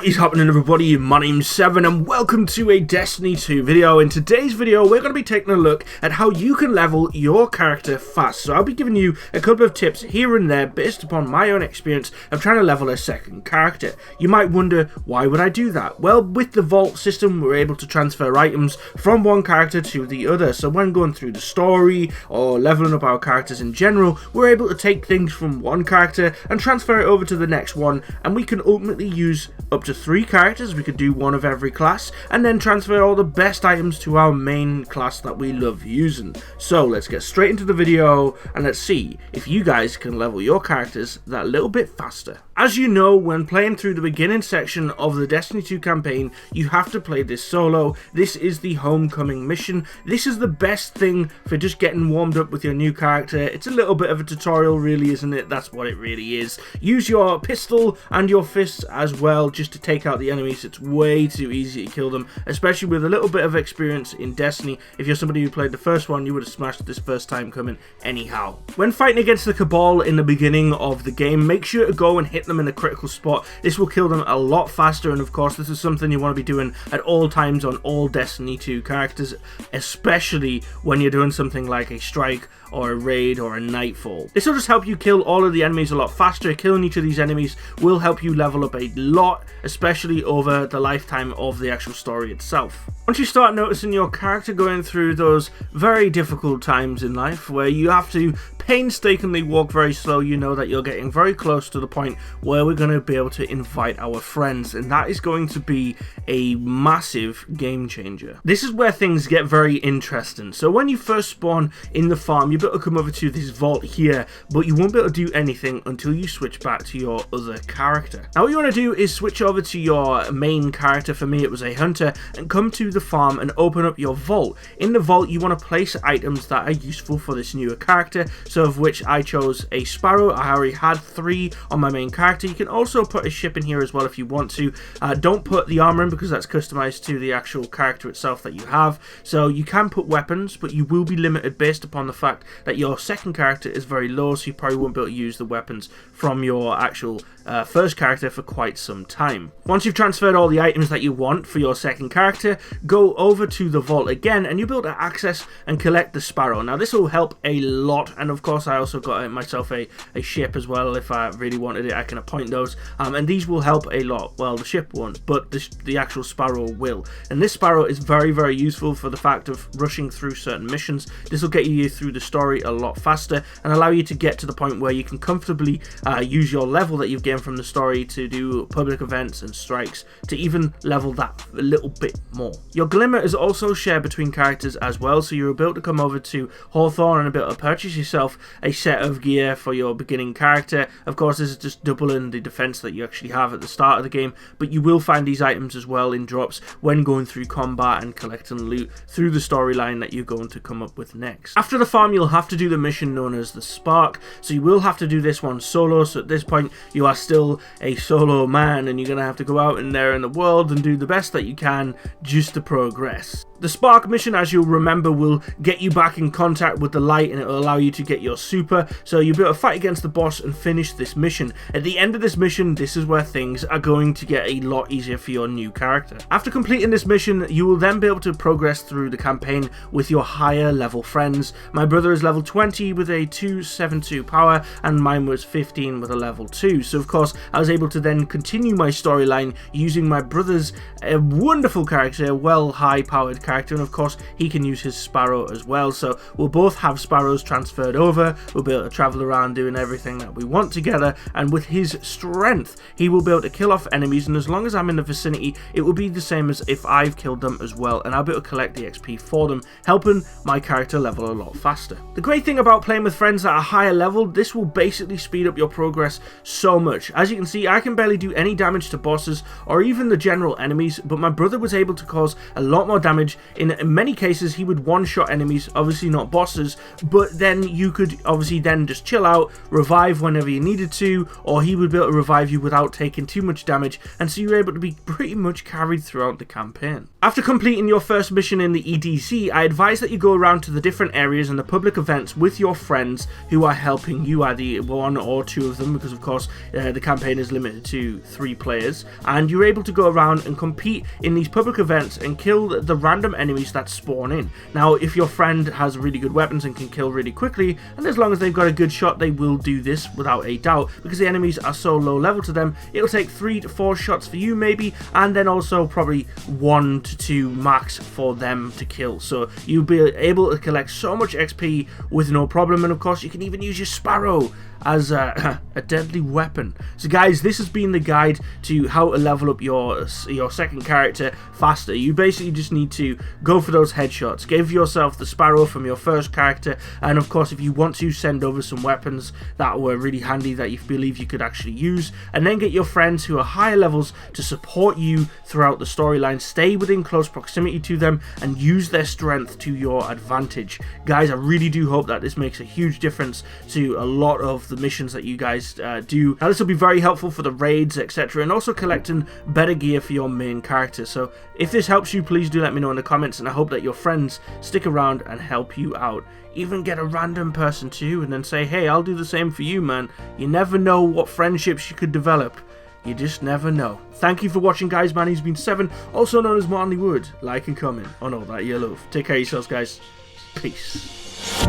What is happening, everybody? My name's Seven and welcome to a Destiny 2 video. In today's video we're going to be taking a look at how you can level your character fast. So I'll be giving you a couple of tips here and there based upon my own experience of trying to level a second character. You might wonder, why would I do that? Well, with the vault system we're able to transfer items from one character to the other. So when going through the story or leveling up our characters in general, we're able to take things from one character and transfer it over to the next one, and we can ultimately use up to 3 characters. We could do one of every class and then transfer all the best items to our main class that we love using. So let's get straight into the video and let's see if you guys can level your characters that little bit faster. As you know, when playing through the beginning section of the Destiny 2 campaign, you have to play this solo. This is the homecoming mission. This is the best thing for just getting warmed up with your new character. It's a little bit of a tutorial, really, isn't it? That's what it really is. Use your pistol and your fists as well just to take out the enemies. It's way too easy to kill them, especially with a little bit of experience in Destiny. If you're somebody who played the first one, you would have smashed this first time coming anyhow. When fighting against the Cabal in the beginning of the game, make sure to go and hit them in a critical spot. This will kill them a lot faster, and of course this is something you want to be doing at all times on all Destiny 2 characters, especially when you're doing something like a strike or a raid or a nightfall. This will just help you kill all of the enemies a lot faster. Killing each of these enemies will help you level up a lot, especially over the lifetime of the actual story itself. Once you start noticing your character going through those very difficult times in life where you have to painstakingly walk very slow, you know that you're getting very close to the point where we're going to be able to invite our friends, and that is going to be a massive game changer. This is where things get very interesting. So when you first spawn in the farm, you'll be able to come over to this vault here, but you won't be able to do anything until you switch back to your other character. Now what you want to do is switch over to your main character. For me it was a hunter, and come to the farm and open up your vault. In the vault you want to place items that are useful for this newer character, so of which I chose a sparrow. I already had 3 on my main character. You can also put a ship in here as well if you want to. Don't put the armor in because that's customized to the actual character itself that you have. So you can put weapons, but you will be limited based upon the fact that your second character is very low, so you probably won't be able to use the weapons from your actual first character for quite some time. Once you've transferred all the items that you want for your second character, go over to the vault again and you'll be able to access and collect the sparrow. Now this will help a lot, and of course I also got myself a ship as well. If I really wanted it, I can appoint those, and these will help a lot. Well, the ship won't, but the actual sparrow will. And this sparrow is very, very useful for the fact of rushing through certain missions. This will get you through the story a lot faster and allow you to get to the point where you can comfortably use your level that you've gained from the story to do public events and strikes to even level that a little bit more. Your glimmer is also shared between characters as well, so you're able to come over to Hawthorne and be able to purchase yourself a set of gear for your beginning character. Of course this is just doubling the defense that you actually have at the start of the game, but you will find these items as well in drops when going through combat and collecting loot through the storyline that you're going to come up with next. After the farm you'll have to do the mission known as the Spark, so you will have to do this one solo. So at this point you are still a solo man and you're going to have to go out in there in the world and do the best that you can just to progress. The Spark mission, as you'll remember, will get you back in contact with the light, and it will allow you to get your super, so you'll be able to fight against the boss and finish this mission. At the end of this mission, this is where things are going to get a lot easier for your new character. After completing this mission, you will then be able to progress through the campaign with your higher level friends. My brother is level 20 with a 272 power, and mine was 15 with a level 2. So of course, I was able to then continue my storyline using my brother's wonderful character, well high-powered character, and of course he can use his sparrow as well. So we'll both have sparrows transferred over. We'll be able to travel around doing everything that we want together, and with his strength he will be able to kill off enemies, and as long as I'm in the vicinity it will be the same as if I've killed them as well, and I'll be able to collect the XP for them, helping my character level a lot faster. The great thing about playing with friends at a higher level, this will basically speed up your progress so much. As you can see, I can barely do any damage to bosses or even the general enemies, but my brother was able to cause a lot more damage in many cases he would one-shot enemies, obviously not bosses, but then you could obviously then just chill out, revive whenever you needed to, or he would be able to revive you without taking too much damage, and so you're able to be pretty much carried throughout the campaign. After completing your first mission in the EDZ, I advise that you go around to the different areas and the public events with your friends who are helping you, either one or two of them, because of course the campaign is limited to 3 players, and you're able to go around and compete in these public events and kill the random enemies that spawn in. Now, if your friend has really good weapons and can kill really quickly, and as long as they've got a good shot, they will do this without a doubt, because the enemies are so low level to them. It'll take 3 to 4 shots for you maybe, and then also probably 1 to 2 max for them to kill. So you'll be able to collect so much XP with no problem, and of course you can even use your Sparrow as a deadly weapon. So guys, this has been the guide to how to level up your second character faster. You basically just need to go for those headshots, give yourself the Sparrow from your first character, and of course if you want to, send over some weapons that were really handy that you believe you could actually use, and then get your friends who are higher levels to support you throughout the storyline. Stay within close proximity to them and use their strength to your advantage. Guys, I really do hope that this makes a huge difference to a lot of the missions that you guys do. Now this will be very helpful for the raids, etc., and also collecting better gear for your main character. So if this helps you, please do let me know in the comments, and I hope that your friends stick around and help you out. Even get a random person too and then say, hey, I'll do the same for you, man. You never know what friendships you could develop. You just never know. Thank you for watching, guys. My name's been Seven, also known as Martinley Wood. Like and comment on all that you love. Take care of yourselves, guys. Peace.